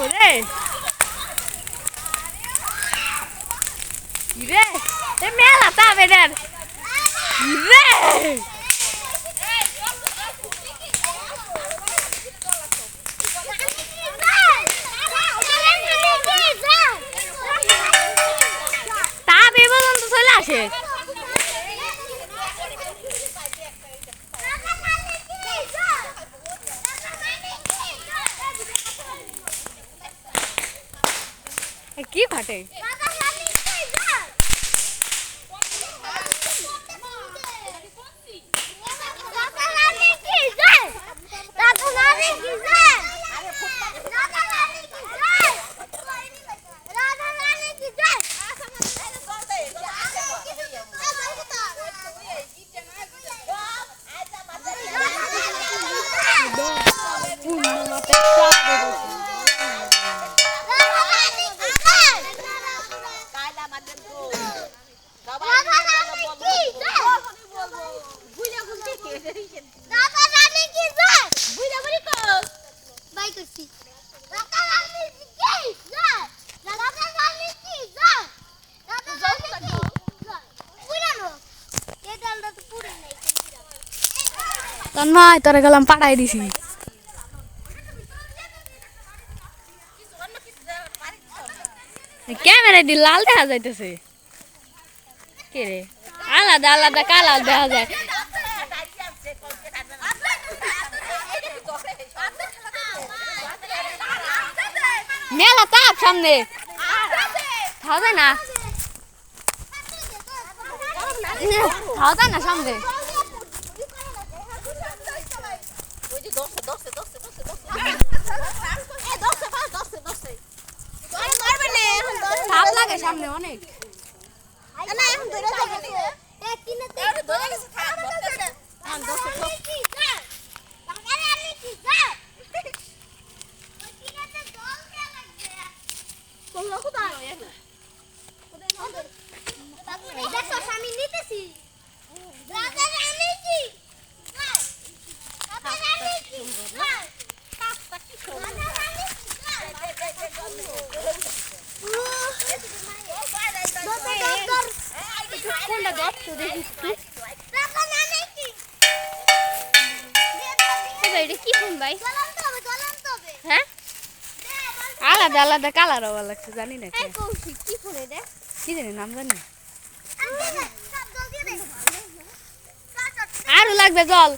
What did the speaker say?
রে রে এ মেলা তাবে রে রে তাবে বলুন তো চলে আসে কি ফাটে তন্ময় তোরে গেলাম পাঠাই দিছি ক্যামেরা দিয়ে লাল দেখা যাইতেছে কে রে আলাদা আলাদা কালার দেখা যায় মেলা তাপ সামনে খাওয়া যায় না খাওয়া যায় না সামনে তাপ লাগে সামনে অনেক কি ফোন ভাই হ্যাঁ আলাদা আলাদা কালার হওয়া লাগছে জানি না কি ফোনে রে কি জানি নাম জানি আরো লাগবে জল